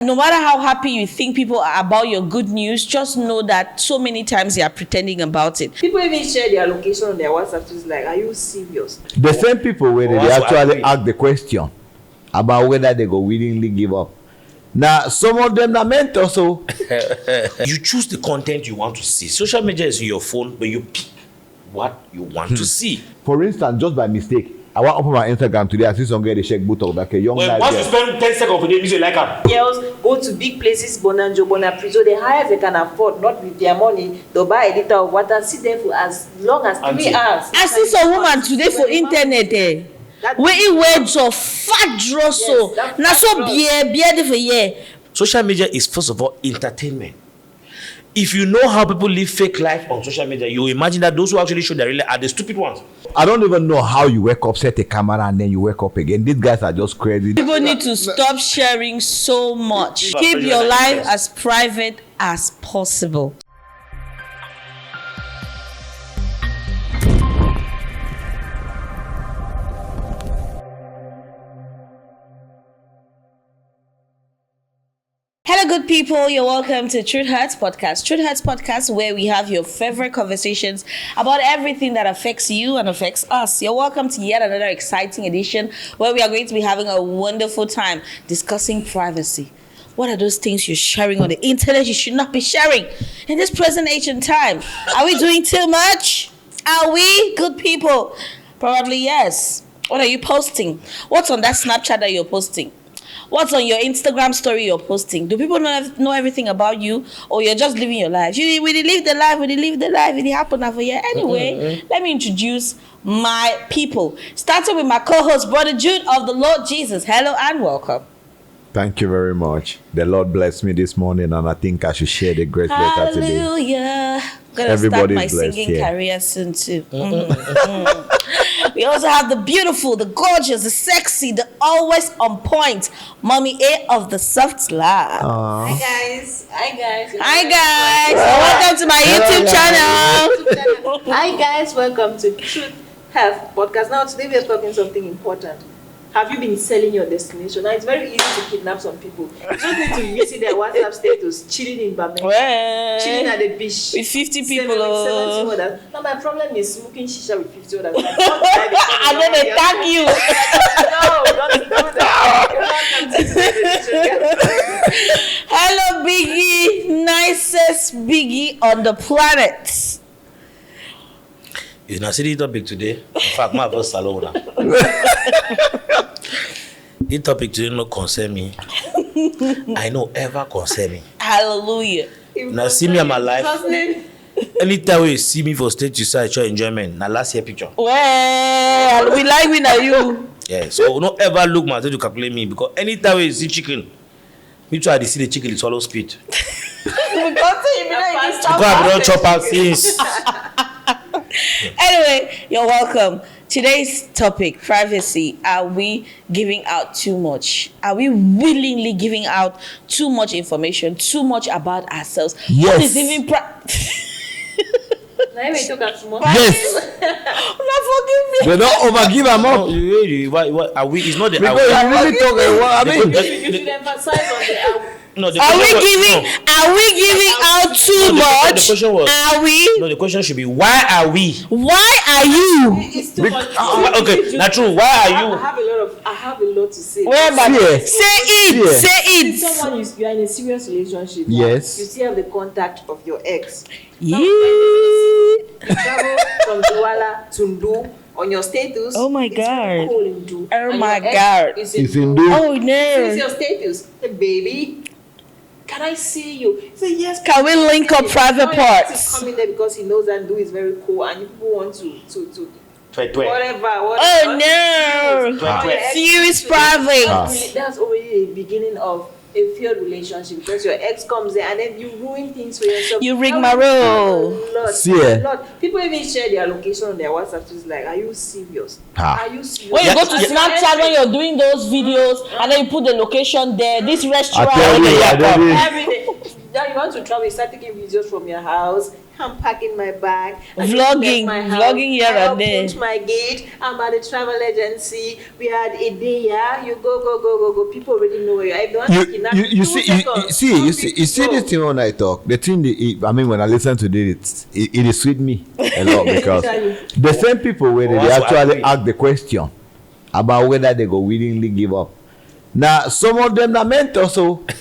No matter how happy you think people are about your good news, just know that so many times they are pretending about it. People even share their location on their WhatsApp. It's like, are you serious? The same people where they actually ask the question about whether they go willingly give up. Now, some of them are mentors, so you choose the content you want to see. Social media is in your phone, but you pick what you want to see. For instance, just by mistake, I want to open my Instagram today. I see some guy they check boot of like a young guy. Once you spend 10 seconds with them, you like them. Girls go to big places, Bonanjo, Bonaprizo, the highest they can afford, not with their money. They'll buy a liter of water, sit there for as long as 3 hours. I see some woman today for internet. We eat words of fat drosso. Now so beer for year. Social media is first of all entertainment. If you know how people live fake life on social media, you imagine that those who actually show their real life are the stupid ones. I don't even know how you wake up, set a camera, and then you wake up again. These guys are just crazy. People need to stop sharing so much. Keep your life as private as possible. Hello, good people. You're welcome to Truth Hurts Podcast. Truth Hurts Podcast, where we have your favorite conversations about everything that affects you and affects us. You're welcome to yet another exciting edition where we are going to be having a wonderful time discussing privacy. What are those things you're sharing on the internet you should not be sharing in this present age and time? Are we doing too much? Are we good people? Probably yes. What are you posting? What's on that Snapchat that you're posting? What's on your Instagram story you're posting? Do people know everything about you, or you're just living your life? We live the life. It happened over here. Anyway, let me introduce my people. Starting with my co-host, Brother Jude of the Lord Jesus. Hello and welcome. Thank you very much. The Lord blessed me this morning, and I think I should share the grace letter today. Hallelujah. I'm going to start my singing career soon too. We also have the beautiful, the gorgeous, the sexy, the always on point Mommy A of the Soft Lab. Hi guys. Welcome to my YouTube channel. Hi guys, welcome to Truth Health Podcast. Now today we are talking something important. Have you been selling your destination? Now it's very easy to kidnap some people. You don't need to visit their WhatsApp status, chilling in Bamenda, chilling at the beach with 50 people. 70 others. Now my problem is smoking shisha with 50 others. Like, and then they tag you. No, don't do that. Hello, Biggie, nicest Biggie on the planet. It's not city topic today. In fact, my first salon. This topic today not concern me. I know ever concern me. Hallelujah. Now see me in my life. Anytime you see me for stage, you say your enjoyment. Now last year picture. Well, we like when are you. Yeah, so don't ever look my to calculate me, because anytime you see chicken, me try to see the chicken, it's swallow spit. Because I don't chop out things. Anyway, you're welcome. Today's topic, privacy. Are we giving out too much? Are we willingly giving out too much information, too much about ourselves? Yes. What is even Yes. Not forgive me. They don't overgive them up. What are we? It's not the. Because I really talk. I mean, You should emphasize on the no, Are we giving out too much? The question was, are we? No, the question should be, why are we? Why are you? It's too much. Okay, not true. Why are you? I have a lot to say. Where about Say Say it. Someone you are in a serious relationship. Yes. You still have the contact of your ex. Yeah. You travel from Douala to Ndu on your status. Oh my it's very God. cool in Ndu. Oh And my your ex God. is it's in in Ndu. do. Oh This is no. your status. Hey, baby, can I see you? Say yes. Can we link up private parts? Coming there because he knows that Ndu is very cool, and people want to whatever. Oh no. Serious private. That's already the beginning of a failed relationship, because your ex comes there and then you ruin things for yourself. You rig my roll. People even share their location on their WhatsApp. It's like, are you serious? Ah. Are you serious? When you go to Snapchat, when you're doing those videos and then you put the location there, this restaurant, I tell you, Every day. That you want to travel, you start taking videos from your house. I'm packing my bag. Vlogging here and there. I opened my gate. I'm at the travel agency. We had a day here. You go. People already know where you are. If they want to kidnap You see this thing when I talk. The thing, when I listen to this, it is sweet me a lot because the same people where they actually ask the question about whether they go willingly give up. Now, some of them are mentors, so Wait.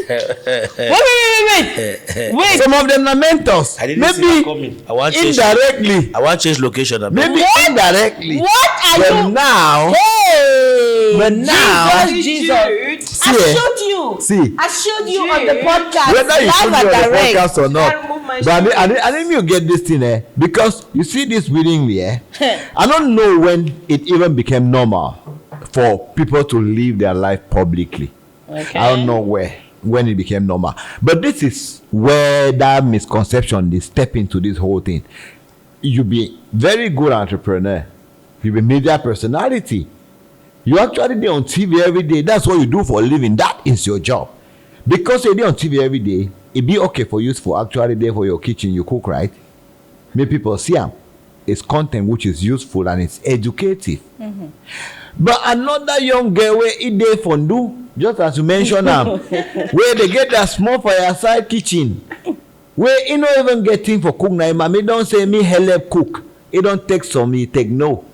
some of them are mentors. I didn't see Maybe that coming. I want indirectly. I want to change location. Maybe indirectly. What are But you? now, Hey, but now, Jesus. I showed you. See. I showed you on the podcast. whether you show me live on and the direct. podcast or not, Can't move my but shoe. I didn't even get this thing, because you see this willingly, I don't know when it even became normal for people to live their life publicly. Okay. I don't know when it became normal, but this is where that misconception they step into this whole thing. You be very good entrepreneur, you be media personality, you actually be on TV every day. That's what you do for a living. That is your job. Because you be on TV every day, it be okay for you for actually there for your kitchen you cook, right? Make people see them. It's content which is useful and it's educative. But another young girl where eat dey fondue, just as you mentioned where they get that small fireside kitchen, where you don't even get thing for cook now. Mommy don't say me help cook. It don't take some, me take no.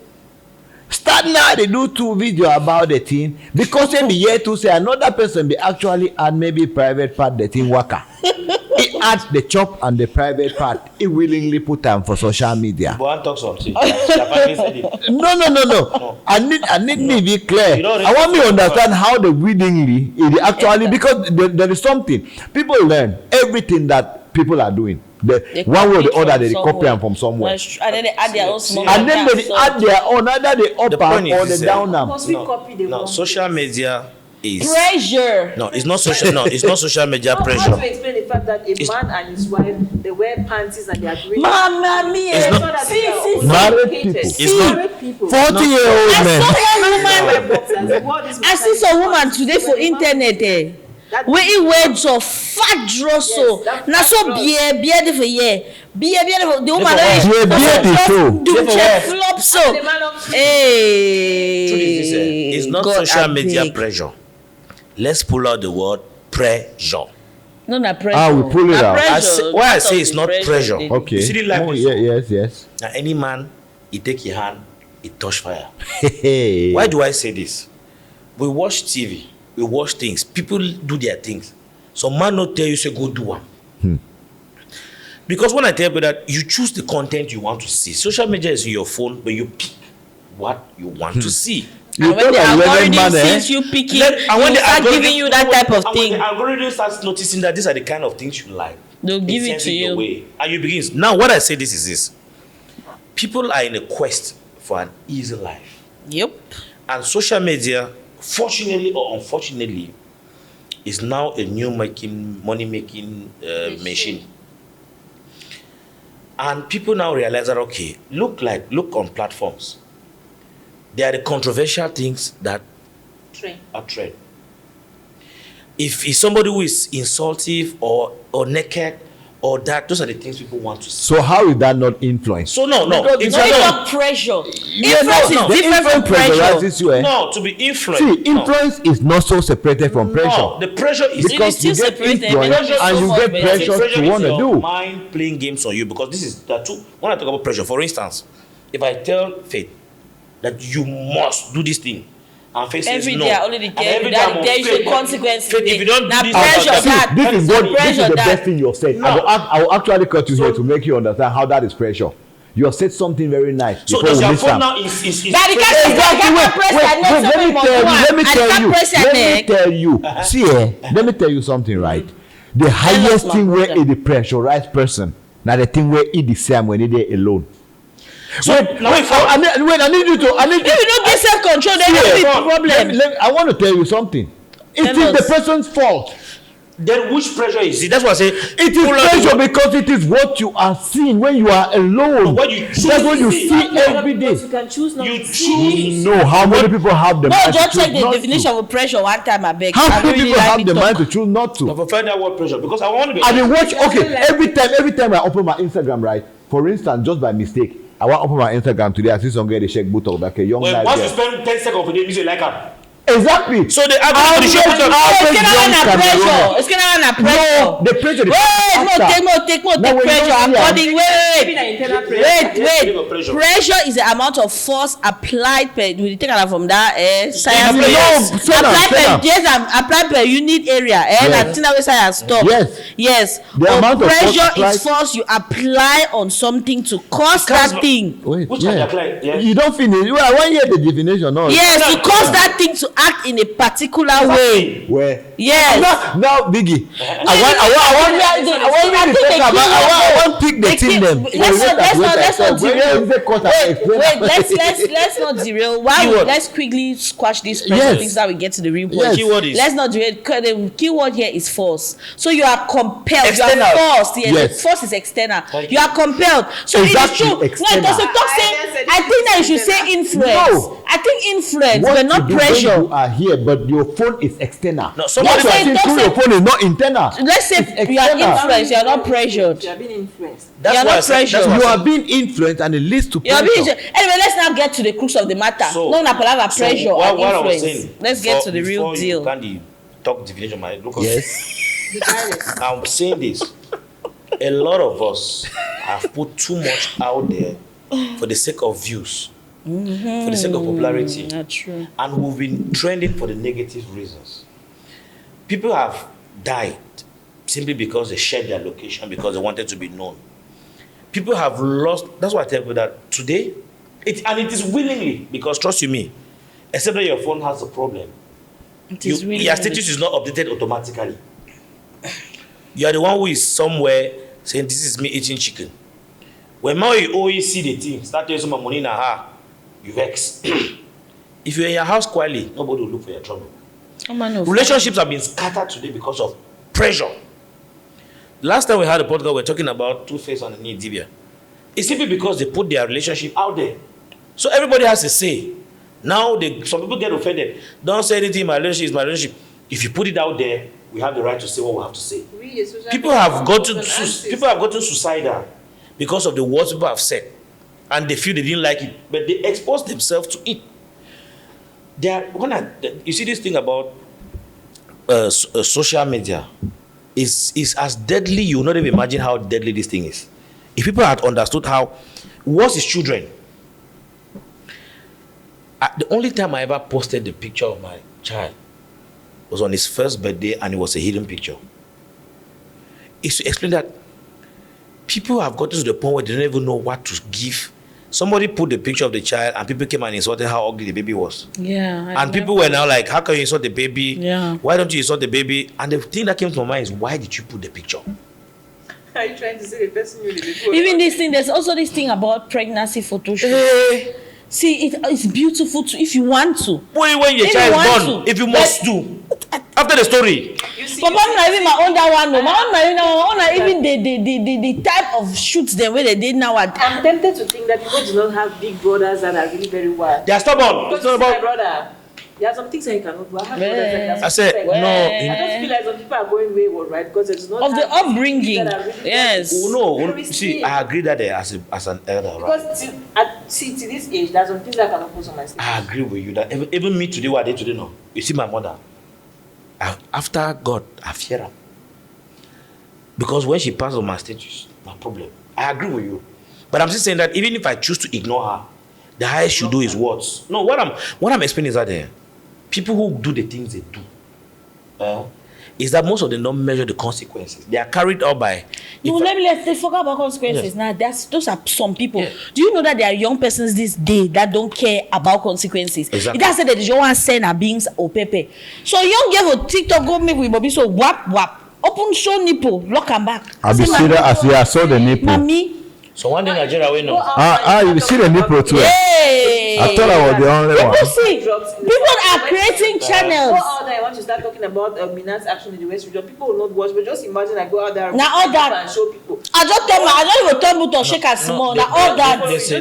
Start now, they do 2 videos about the thing because they be here to say another person be actually add maybe private part the thing worker. He adds the chop and the private part. He willingly put them for social media. But I talk something. Said it. No. I need me be clear. You don't I want me to understand how the willingly it actually, because there is something people learn everything that people are doing. The one way or the other they copy them from somewhere. And then they add their own small. And then they add their own, either they up The point or is they down them. Must we copy the No, wrong social media is Pressure. no, it's not social. No, it's not social media How to pressure. explain the fact that a man and his wife, they wear panties and they are great? Mamma mia. It's not- that See, they are see, see. Married educated. people. It's not- Married people. 40-year-old I men. saw one woman. Wear boxers. What is I see some woman today for internet where he wears a fat dress so that na fat so dress. beer for year beer for the woman Beer the show. do check flop so The man of hey Truth is this, it's not God, social I media beg. pressure. Let's pull out the word pressure. no na pressure We pull it Na out. pressure. Why I Part say of it's the not pressure. Okay. You see the life Oh, before? yes. Now any man, he take your hand, he touch fire. Hey. Why do I say this? We watch TV, we watch things. People do their things. Some man not tell you say go do one. Because when I tell you that you choose the content you want to see, social media is in your phone, but you pick what you want to see. You And when the talk like algorithm man, sees you picking And when you the start algorithm- giving you that type of and when thing the algorithm starts noticing that these are the kind of things you like, they'll give it sends to your you way. And you begin. Now, what I say this is this: people are in a quest for an easy life, yep and social media, fortunately or unfortunately, is now a new money making machine. And people now realize that okay, look on platforms. There are the controversial things that train. are trend. If it's somebody who is insultive or naked or that, those are the things people want to see. So how is that not influence? So no, Because it's no it's it's not. not pressure Yeah, influence no, is the different from influence pressure pressurizes you, No, to be influenced. See, no. influence is not so separated from pressure. No, the pressure is Because still you get separated, influence but not and so you much get better. pressure pressure to is want to your do. mind playing games on you, because this is the two. When I talk about pressure, for instance, if I tell Faith that you must do this thing, and Faith says every no, day I only and tell every you time that I'm there is Faith, a consequence Faith, if you don't na do this, pressure that's that This is what this is pressure the that best thing you have said. No. I will actually cut you here to make you understand how that is pressure. You have said something very nice. So before does we your miss phone am. now is Daddy, can't press their neck, let somebody me must tell do you, am. let me I tell can't you, press their let me neck. tell you. See, let me tell you something, right? The highest my thing where brother. it the pressurized person, now the thing where it the same when it dey alone. So Wait, now if I need you to. if you don't get self-control then Yeah, there will be let problem me- I want to tell you something. It Tell is the us. person's fault. Then which pressure is it? That's what I say. It is pressure because it is what you are seeing when you are alone. What you choose That's what you to see see. every day. You can choose not You to see. choose. No, how many people have the No, mind just to check choose the not definition to? of pressure one time, I beg. How I many really people like have me the talk. mind to choose not to? I've find that word pressure because I want to be. And then watch, okay, every time I open my Instagram, right? For instance, just by mistake, I want to open my Instagram today. I see some guy they shake boot of like a young Well, guy. once there. you spend 10 seconds of the day, you like her. Exactly. So the average Average shake boot of It's young gonna run a pressure. Cameroonian. It's gonna run a pressure. No, the pressure. Take more No, when you pressure. don't see According, Maybe an internal pressure. wait. Pressure. Pressure is the amount of force applied per. We take it from that science. No, Yes. say now, Applied say per now. yes, applied per unit area. Yes. I think that way science stop. Yes. The amount of force pressure applied- is force you apply on something to cause that thing. Wait, Which yeah. one you apply? Yeah. You don't finish. Well, I want to hear the definition. No. Yes, to cause that thing to act in a particular way. Where? Yes. Now, Biggie. I want pick the team them. Let's not derail. Let's quickly squash these pressure Yes. things that we get to the real point. Yes. Keyword is- Let's not derail. The keyword here is force. So you are compelled. External. You are forced. Yes. Yes. Force is external. Thank You are compelled. So Exactly, it is true. No, it external. doesn't talk I say. said I think that you should say influence. No. I think influence, What but not you do when pressure. you are here, but your phone is external. No, somebody What you are say- seeing don't through say- your phone is not internal. Let's say It's you are external. influenced. You are not pressured. You are being influenced. You are why I not said- pressured. that's why I You said- are being influenced, and it leads to You are pressure. being anyway. Let's now get to the crux of the matter. So- No, not palabra So pressure what and I was influence. saying, Let's get to the real before deal. You can't talk definition, my look. Yes. I'm saying this. A lot of us have put too much out there for the sake of views, for the sake of popularity, Not true. and we've been trending for the negative reasons. People have died simply because they shared their location because they wanted to be known. People have lost. That's why I tell people that today, it is willingly, because trust you me, except that your phone has a problem. It is really Your status is not updated automatically. You are the one who is somewhere saying, "This is me eating chicken." When now you always see the thing, start doing some money in a ha, you vex. If you're in your house quietly, nobody will look for your trouble. Relationships have been scattered today because of pressure. Last time we had a podcast, we were talking about Two-Face and Dibia. It's simply because they put their relationship out there. So everybody has a say. Now, some people get offended. Don't say anything, my relationship is my relationship. If you put it out there, we have the right to say what we have to say. People have gotten suicidal because of the words people have said. And they feel they didn't like it. But they expose themselves to it. You see this thing about social media is as deadly. You will not even imagine how deadly this thing is. If people had understood how worse is children. The only time I ever posted the picture of my child was on his first birthday, and it was a hidden picture. It's to explain that people have gotten to the point where they don't even know what to give. Somebody put the picture of the child, and people came and insulted how ugly the baby was. Yeah. And people were now like, how can you insult the baby? Yeah. Why don't you insult the baby? And the thing that came to my mind is, why did you put the picture? Are you trying to say the person you before? Even this thing, there's also this thing about pregnancy photo shoot. See, it's beautiful to if you want to. When your If child you is want born, to, if you must do. After the story. You see, Papa, I'm not even my own that one. No, my own not even the type of shoots them where they did now. I'm tempted to think that people do not have big brothers that are really very wild. They are stubborn. Because It's not you see my about. brother, there are some things that you cannot do. I have brothers that I said, I just feel like some people are going wayward, right? Because it's not of the have upbringing. that are really Yes. Oh, no, Very see, sweet. I agree that as an elder, right? Because to this age, there's some things that I cannot post on my status. I agree with you that even me today, what I did today, no. You see, my mother, after God, I fear her. Because when she passed on my status, my problem. I agree with you. But I'm still saying that even if I choose to ignore her, the highest you do is words. No, what I'm explaining is that people who do the things they do, is that most of them don't measure the consequences. They are carried out by. No, let's forget about consequences. Yes. Now, those are some people. Yeah. Do you know that there are young persons this day that don't care about consequences? Exactly. It does say that the one send our beings or pepe. So young girl for TikTok go make with Bobby so wap. Open show nipple, lock and back. I'll be Say, serious as you saw the nipple. Mommy, So one day Nigeria we know. You see the nipple too. Hey! I thought I was the only one. People see, people are creating Go channels. out there, I want to start talking about Minat's action in the West region. People will not watch, but just imagine I go out there Now all that and show people. I don't even tell people to shake as small. Now all that. There's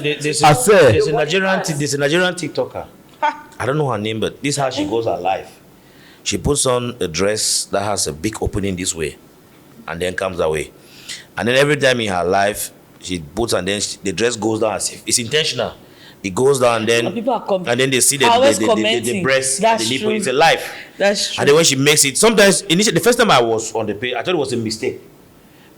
a Nigerian TikToker. I don't know her name, but this is how she goes her life. She puts on a dress that has a big opening this way, and then comes away. And then every time in her life, she puts and then the dress goes down as if it's intentional. It goes down and then People are and then they see the breast, That's the nipple. true. It's a life. That's true. And then when she makes it, sometimes initially the first time I was on the page, I thought it was a mistake.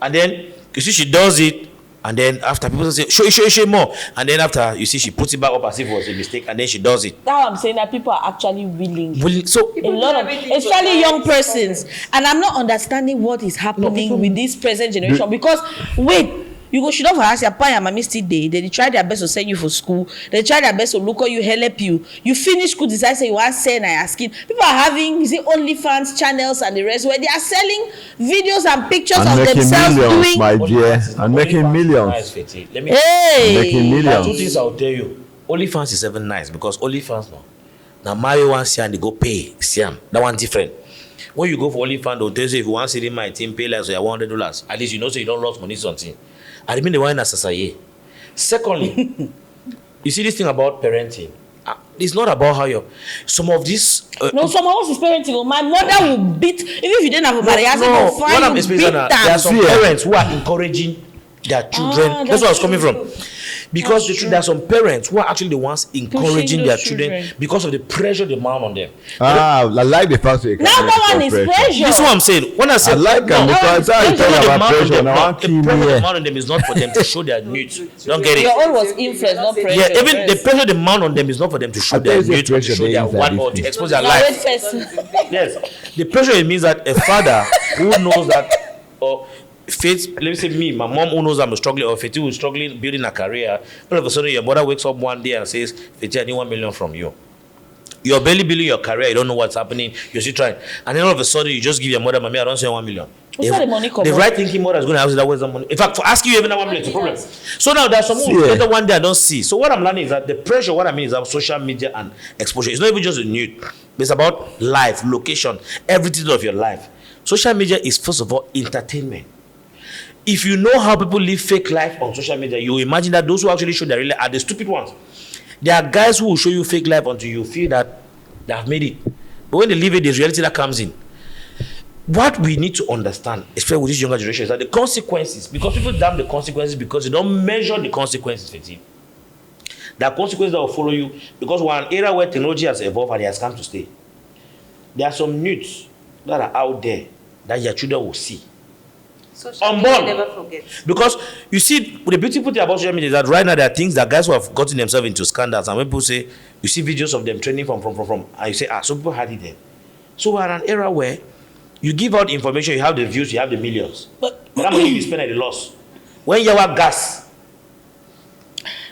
And then you see she does it, and then after people say show more, and then after you see she puts it back up as if it was a mistake, and then she does it. Now I'm saying that people are actually willing. So A lot of, especially young persons, and I'm not understanding what is happening with this present generation. Because wait, you go should have asked your pa and mommy still there. They try their best to send you for school. They try their best to look at you, help you. You finish school, decide say you want to send. I asking. People are having OnlyFans channels and the rest where they are selling videos and pictures And of making themselves millions, doing. my dear. And making millions. Nice, Feti. Let me Making Hey, There are two millions. things I'll tell you. OnlyFans is even nice because OnlyFans now marry one see and they go pay Siam. That one different. When you go for OnlyFans, they'll tell you if you want to see my team pay like so $100. At least you know so you don't lose money something. I mean the one as Secondly, you see this thing about parenting. It's not about how you. Some of these. no, someone else is parenting. Oh, my mother will beat even if you didn't have a mother. No, what I'm beat explaining now, there are some See, parents who are encouraging their children. That's where I was coming from. Because there are some parents who are actually the ones encouraging their those children children. because of the pressure they mount on them. I like the fact that you can Now make that one is pressure. pressure. This is what I'm saying. When I say I like them because I the talk pressure they about mount on pressure. them, Now no, I'm the team pressure they here. mount on them is not for them to show their nudes. You don't get Your it. own was influence, not pressure. Yeah, even the pressure they mount on them is not for them to show I their tell you, nudes or to pressure show they their inside one this or to thing. expose their Now, wait life. first. Yes, the pressure it means that a father who knows that, or Faith, let me say me, my mom who knows I'm struggling, or Faith who is struggling building a career, all of a sudden your mother wakes up one day and says, Faith, I need 1 million from you. You're barely building your career, you don't know what's happening, you're still trying. And then all of a sudden you just give your mother, Mommy, I don't say 1 million. What's that the money come The from? right thinking mother is going to ask you that where's the money. In fact, for asking you even that 1 million, it's a problem. So now there's someone who's Yeah. better one day I don't see. So what I'm learning is that the pressure, what I mean is that social media and exposure. It's not even just a nude. It's about life, location, everything of your life. Social media is first of all entertainment. If you know how people live fake life on social media, you imagine that those who actually show their real life are the stupid ones. There are guys who will show you fake life until you feel that they have made it. But when they leave it, there's reality that comes in. What we need to understand, especially with this younger generation, is that the consequences, because people damn the consequences because they don't measure the consequences for it. There are consequences that will follow you because we're an era where technology has evolved and it has come to stay. There are some nudes that are out there that your children will see. Social Unborn. media never forget. Because you see, the beautiful thing about social media is that right now there are things that guys who have gotten themselves into scandals, and when people say, you see videos of them training from, and you say, some people had it there. So we're in an era where you give out information, you have the views, you have the millions. But how money you spend at the loss? When you have gas,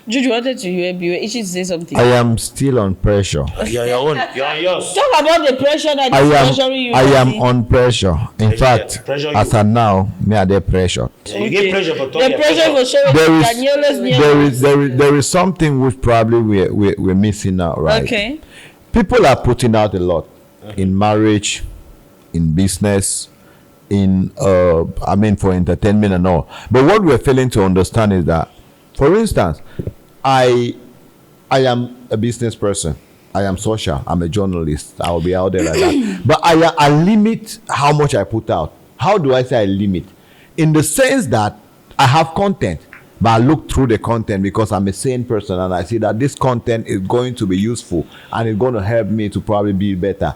Juju wanted to hear you. It should say something. I am still on pressure. you're your own, you're on yours. Talk about the pressure that is pressuring you. I am on pressure. In Pressure, fact, pressure you. as of now, me are there pressure. You get pressure for The talking. pressure for showing There is, Daniela's there is something which probably we're missing out, right? Okay. People are putting out a lot in marriage, in business, in for entertainment and all. But what we're failing to understand is that, for instance, I am a business person. I am social. I'm a journalist. I'll be out there like that. But I limit how much I put out. How do I say I limit? In the sense that I have content, but I look through the content because I'm a sane person and I see that this content is going to be useful and it's going to help me to probably be better.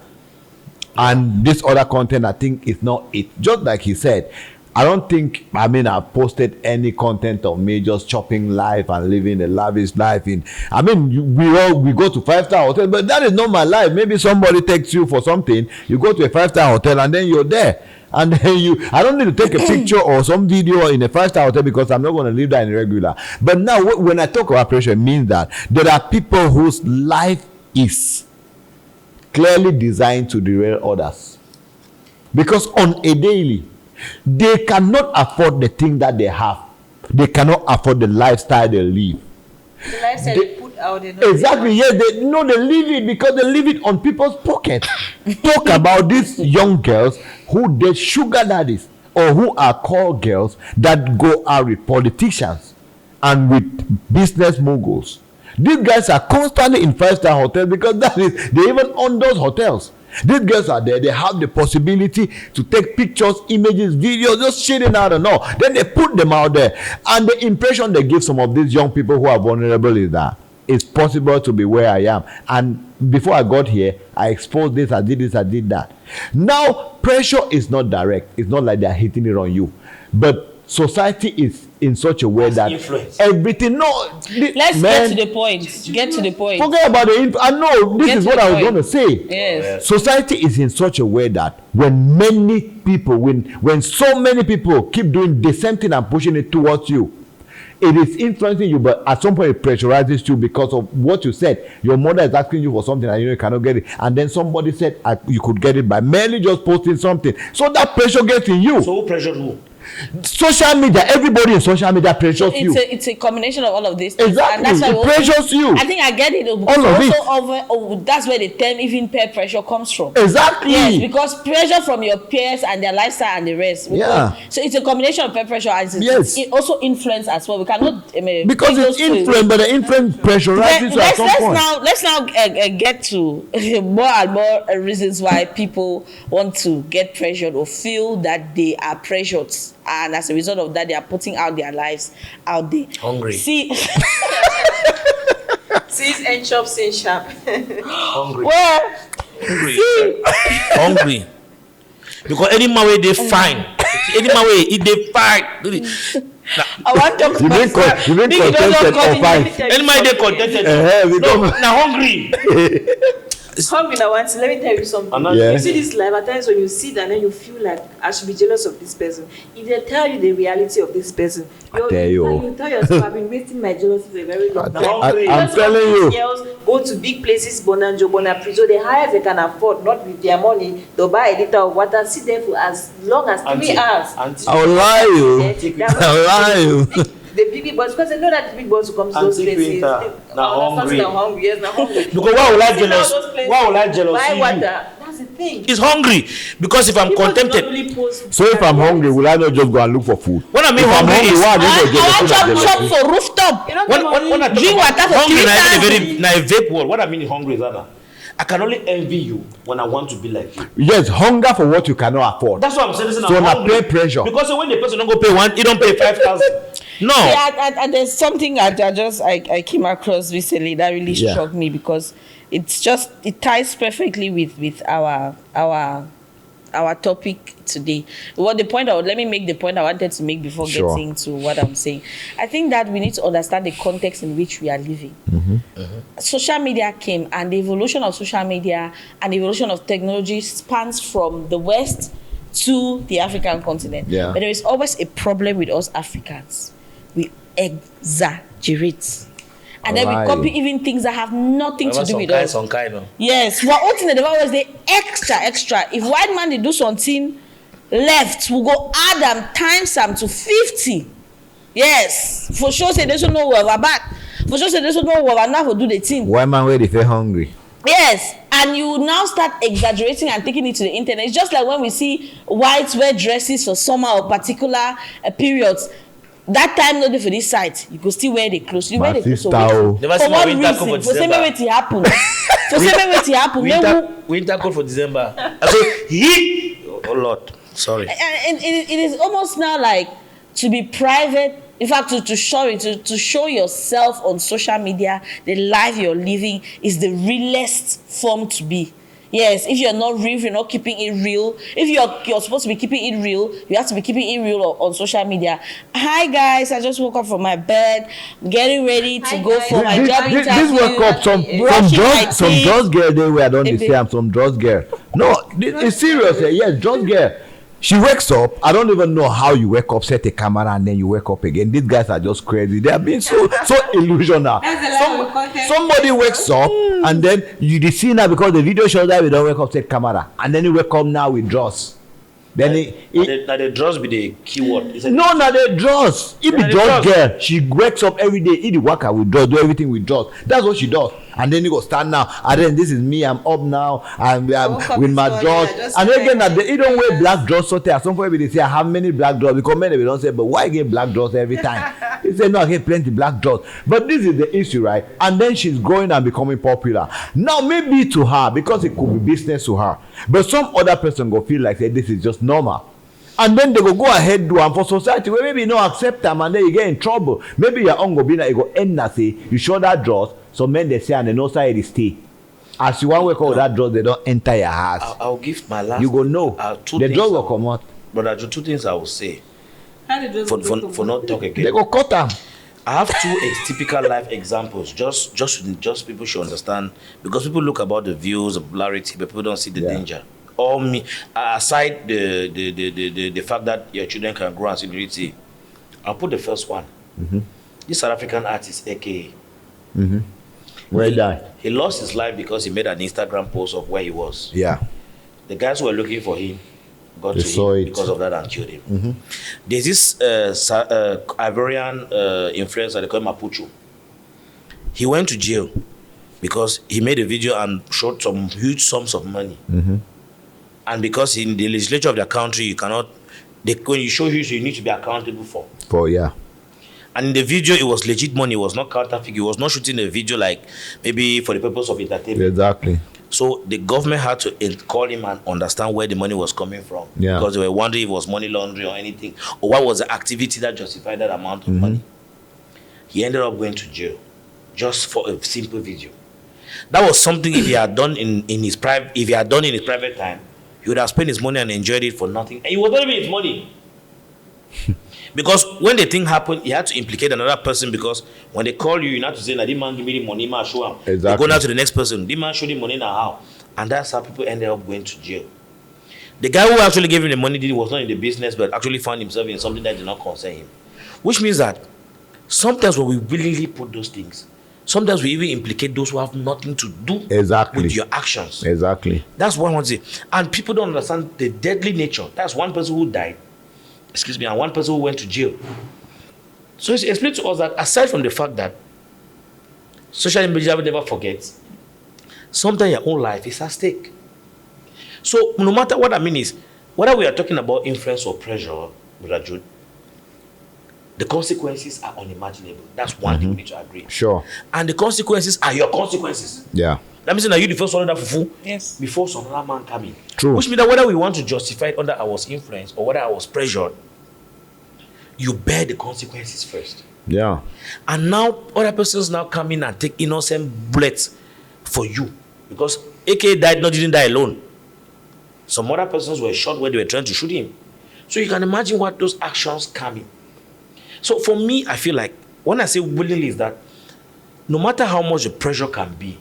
And this other content, I think, is not it. Just like he said, I don't think, I've posted any content of me just chopping life and living a lavish life we go to 5-star hotel, but that is not my life. Maybe somebody takes you for something, you go to a 5-star hotel and then you're there. And then I don't need to take a picture or some video in a 5-star hotel because I'm not going to live that in regular. But now when I talk about pressure, it means that there are people whose life is clearly designed to derail others. Because on a daily, they cannot afford the thing that they have. They cannot afford the lifestyle they live. The lifestyle they put out. They know Exactly. Yes, they live it because they live it on people's pocket. Talk about these young girls who date sugar daddies or who are call girls that go out with politicians and with business moguls. These guys are constantly in 5-star hotels because they even own those hotels. These girls are there. They have the possibility to take pictures, images, videos, just shitting out and all. Then they put them out there. And the impression they give some of these young people who are vulnerable is that it's possible to be where I am. And before I got here, I exposed this, I did that. Now, pressure is not direct. It's not like they're hitting it on you. But society is in such a way that everything. Let's get to the point. Forget about I know this is what I was going to say. Yes. Society is in such a way that when many people, when so many people keep doing the same thing and pushing it towards you, it is influencing you, but at some point it pressurizes you because of what you said. Your mother is asking you for something and you cannot get it, and then somebody said you could get it by merely just posting something. So that pressure gets in you. So who pressured who? Social media, everybody in social media pressures you. It's a combination of all of these things. Exactly. And that's why it pressures you. I think I get it. All of it. That's where the term even peer pressure comes from. Exactly. Yes, because pressure from your peers and their lifestyle and the rest. Yeah. So it's a combination of peer pressure and it also influence as well. We cannot because it's influence, but the influence pressurizes you at some point. Let's now get to more and more reasons why people want to get pressured or feel that they are pressured. And as a result of that, they are putting out their lives out there. Hungry. See, sees and chops in sharp. Hungry. Well, Hungry. Because any man way they fine. Any man way they fine. I want to talk about you mean contented or fine? Any man they contented. Now hungry. Hungry now, let me tell you something. Yeah. You see this life, at times when you see that, then you feel like I should be jealous of this person. If they tell you the reality of this person, you tell yourself, I've been wasting my jealousy for a very long time. I'm telling you. Girls go to big places, Bonanjo, Bonaprizo, they hire as they can afford, not with their money. They'll buy a liter of water, sit there for as long as 3 hours. I'll lie you. The big boys, because they know that the big boys who come to those places. Now hungry. Yes, now hungry. Because why will I jealous? Why will I jealous? Buy water. That's the thing. He's hungry because if I'm People contented. really post So if I'm hungry, will I not just go and look for food? When I mean If I'm hungry, hungry, why I just want chop for rooftop. You know, when I Drink water for hungry, 3 na a vape word. What I mean hungry is that I can only envy you when I want to be like you. Yes, hunger for what you cannot afford. That's what I'm saying. Listen, So I'm na hungry. peer pressure. Because when the person don't go pay one, he don't pay 5,000. No. Yeah, there's something I came across recently that really struck me because it ties perfectly with our topic today. Let me make the point I wanted to make before getting to what I'm saying. I think that we need to understand the context in which we are living. Social media came, and the evolution of social media and the evolution of technology spans from the West to the African continent. Yeah. But there is always a problem with us Africans. We exaggerate. And then we copy even things that have nothing to do with us. Yes. What ultimately the was the extra. If white man they do something left, we go add them times them to 50. Yes. For sure say they don't know where we're back. For sure say they don't know where we're now for do the thing. Why man where they feel hungry? Yes, and you now start exaggerating and taking it to the internet. It's just like when we see whites wear dresses for summer or particular periods. That time not for this site, you could still wear the clothes. You wear the clothes for what reason? For same way it happen. For same way it happen. Winter coat for December. Oh Lord, sorry. And it is almost now like to be private. In fact, to show yourself on social media, the life you're living is the realest form to be. Yes, if you're not real, if you're not keeping it real, if you're supposed to be keeping it real, you have to be keeping it real on social media. Hi guys, I just woke up from my bed, getting ready to go for my job interview. This woke up some drugs girl they were don't say I'm some drugs girl. No, it's serious. Yes, drugs girl. She wakes up. I don't even know how you wake up, set a camera, and then you wake up again. These guys are just crazy. They are being so illusional. Somebody wakes up, and then you see now because the video shows that we don't wake up, set camera, and then you wake up now with drugs. Then Now the drugs be the keyword. no, na the drugs. If Yeah, the the drugs drugs. girl, she wakes up every day, eat the worker with drugs, do everything with drugs. That's what she does. And then you go stand now. And then this is me. I'm up now. I'm woke up with this my morning, drugs. I just And feel again, like that you don't wear black drugs. So at some point they say I have many black drugs because many we don't say, but why get black drugs every time? They say no, I get plenty black drugs. But this is the issue, right? And then she's growing and becoming popular. Now maybe to her because it could be business to her, but some other person go feel like say this is just normal. And then they go ahead do am for society where maybe you no accept them and then you get in trouble. Maybe your own go be like you go end na say you show that drugs, so men they say and they know side they stay. As you want wake up with that drugs, they don't enter your house. I'll give my last. You go know the drugs will come out. But there are two things I will say How did those people for not talk again. They go cut them. I have two typical life examples. Just people should understand because people look about the views, the popularity, but people don't see the danger. Or me, aside the fact that your children can grow and see beauty, I'll put the first one. This South African artist, aka. Where die? He lost his life because he made an Instagram post of where he was. Yeah. The guys who were looking for him got They to saw him it. because of that and killed him. There's this Ivorian influencer, they call him Mapucho. He went to jail because he made a video and showed some huge sums of money. And because in the legislature of the country, you cannot, when you show huge, you need to be accountable for. And in the video, it was legit money. It was not counterfeit. He was not shooting a video like maybe for the purpose of entertainment. Exactly. So the government had to call him and understand where the money was coming from. Yeah. Because they were wondering if it was money laundering or anything. Or what was the activity that justified that amount of money. He ended up going to jail just for a simple video. That was something if he had done in his private time, he would have spent his money and enjoyed it for nothing. And it was not even his money. Because when the thing happened, he had to implicate another person because when they call you, you have to say, nah, this man give me the money, man, show him. Exactly. They go now to the next person, this man show the money now how? And that's how people ended up going to jail. The guy who actually gave him the money was not in the business, but actually found himself in something that did not concern him. Which means that sometimes when we willingly put those things, sometimes we even implicate those who have nothing to do with your actions. Exactly. That's what I want to say. And people don't understand the deadly nature. That's one person who died, and one person who went to jail. So it's explained to us that aside from the fact that social media will never forget, sometimes your own life is at stake. So no matter what I mean is, whether we are talking about influence or pressure, Brother Jude, the consequences are unimaginable. That's one thing we need to agree. Sure. And the consequences are your consequences. Yeah. That means that you the first one that fufu before some other man coming. True. Which means that whether we want to justify it under I was influenced or whether I was pressured, you bear the consequences first. Yeah. And now other persons now come in and take innocent bullets for you. Because AK didn't die alone. Some other persons were shot where they were trying to shoot him. So you can imagine what those actions come in. So for me, I feel like when I say willingly is that no matter how much the pressure can be,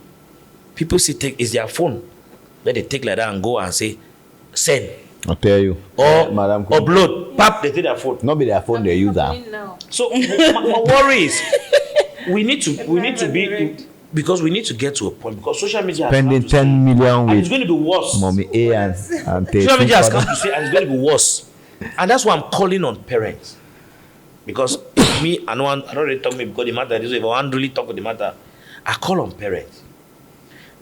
people see is their phone. Then they take like that and go and say, send. I'll tell you. Or Madam upload. Pap, they take their phone. Not be their phone, they use that. Now. So my worry is we need to be because we need to get to a point because social media Spending 10 million and it's with going to be worse. mommy A and Social media has come to say and it's going to be worse. And that's why I'm calling on parents. Because me, I don't really talk to me because the matter is if I want to really talk with the matter, I call on parents.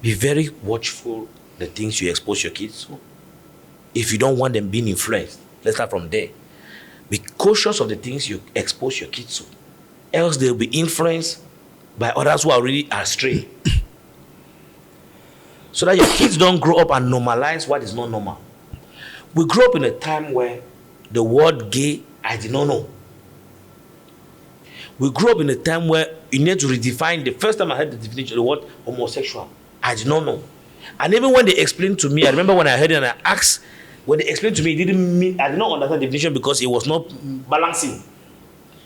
Be very watchful the things you expose your kids to. If you don't want them being influenced, let's start from there. Be cautious of the things you expose your kids to. Else they'll be influenced by others who are really astray. So that your kids don't grow up and normalize what is not normal. We grew up in a time where the word gay, I did not know. We grew up in a time where you need to redefine. The first time I heard the definition of the word homosexual, I did not know. And even when they explained to me, I remember when I heard it and I asked, when they explained to me, it didn't mean, I did not understand the definition because it was not balancing.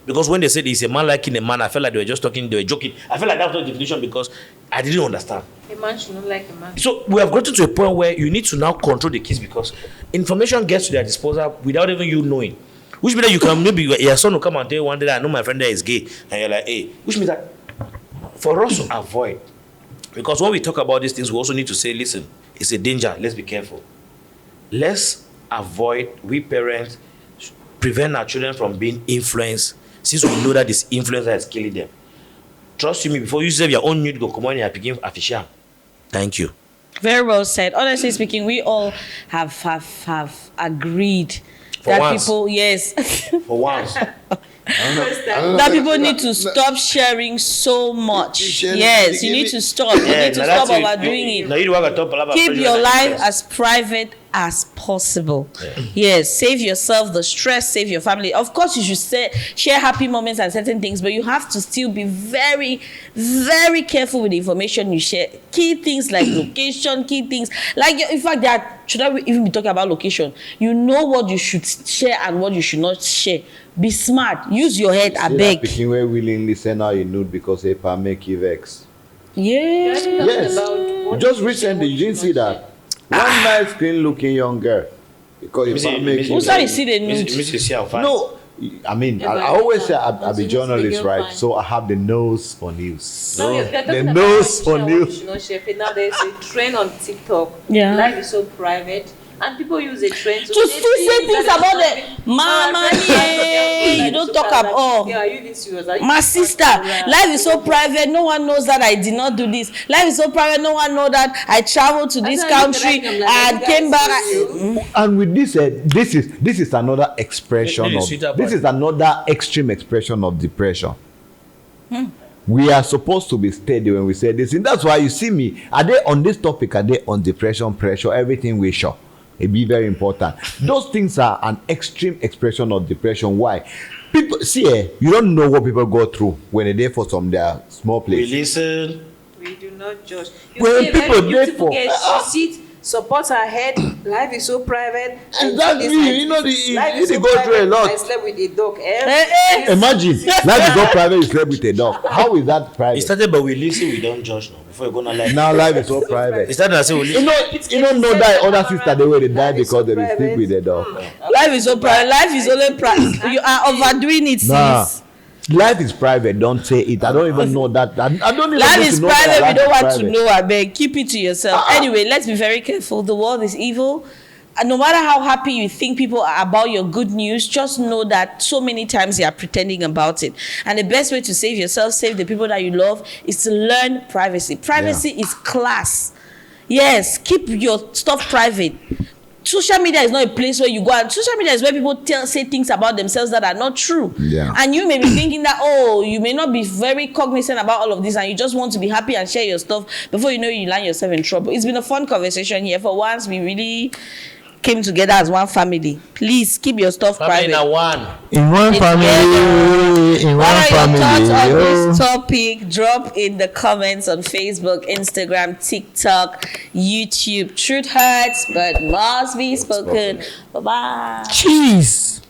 Because when they said it's a man liking a man, I felt like they were just talking, they were joking. I felt like that was not the definition because I didn't understand. A man should not like a man. So we have gotten to a point where you need to now control the kids because information gets to their disposal without even you knowing. Which means that you can maybe your son will come and tell you one day that I know my friend there is gay, and you're like, hey. Which means that for us to avoid, because when we talk about these things, we also need to say, listen, it's a danger. Let's be careful. Let's we parents, prevent our children from being influenced, since we know that this influencer is killing them. Trust me, before you save your own need, go come on and begin official. Thank you. Very well said. Honestly speaking, we all have agreed For that once. people, yes, For once. that people need to stop sharing so much. Sharing, Yes, you give need me- to stop. You need to stop overdoing it. Now you want to talk about Keep pressure your and life influence. as private as possible. Yes, save yourself the stress, save your family. Of course, you should share happy moments and certain things, but you have to still be very, very careful with the information you share. Key things like location, key things like, in fact, should I even be talking about location? You know what you should share and what you should not share. Be smart. Use your head. I beg. Picking where willingly send out a nude because a pa make you vex. Yeah. Yes. Just recently, you didn't see that. One nice, clean-looking young girl. Because a pa make you Who saw you vex. see the nude? No, I mean, I always say I'm a journalist, right? So I have the nose for news. Now you're The talking nose about for what news. you should not share. Now there's a trend on TikTok. Yeah. Life is so private, and people use a trend To still say things about the mama, yeah, you don't talk about all. Yeah, are you this serious? Are you My sister, life is so private. No one knows that I did not do this. Life is so private. No one knows that I traveled to this That's why I look country at them like, and you came guys back. serious? And with this is another expression Maybe of sweeter this part. is another extreme expression of depression. We are supposed to be steady when we say this, and that's why you see me. Are they on this topic? Are they on depression, pressure, everything we show? It be very important. Those things are an extreme expression of depression. Why? People see, you don't know what people go through when they're there for some their small We place. listen. We do not judge. You Well, see a very people beautiful therefore- girl, she sits, supports her head. Life is so private. and Exactly, this and you know, this. Life is they so go through a private. lot. I slept with a dog. Imagine life is not private. You slept with a dog. How is that It private? started, but we listen, we don't judge now. Before you go to like. Now life is so It private. started and say we listen. You don't know that other sister they were they died Life is because so they sleep private. with a dog. Life is so private. Life is only private. You are overdoing it, Nah, sis. life is private. Don't say it. I don't even know that. I don't even Life need is to know that private. We life don't is want to private. know. I beg. Keep it to yourself. Anyway, let's be very careful. The world is evil. And no matter how happy you think people are about your good news, just know that so many times they are pretending about it. And the best way to save yourself, save the people that you love, is to learn privacy. Privacy is class. Yes, keep your stuff private. Social media is not a place where you go, and social media is where people say things about themselves that are not true. Yeah. And you may be thinking that, oh, you may not be very cognizant about all of this, and you just want to be happy and share your stuff. Before you know, you land yourself in trouble. It's been a fun conversation here. For once, we really came together as one family. Please keep your stuff Family private. now one. In one family, in What one are your thoughts family. on yo. this topic? Drop in the comments on Facebook, Instagram, TikTok, YouTube. Truth hurts, but must be spoken. Bye-bye. Cheese.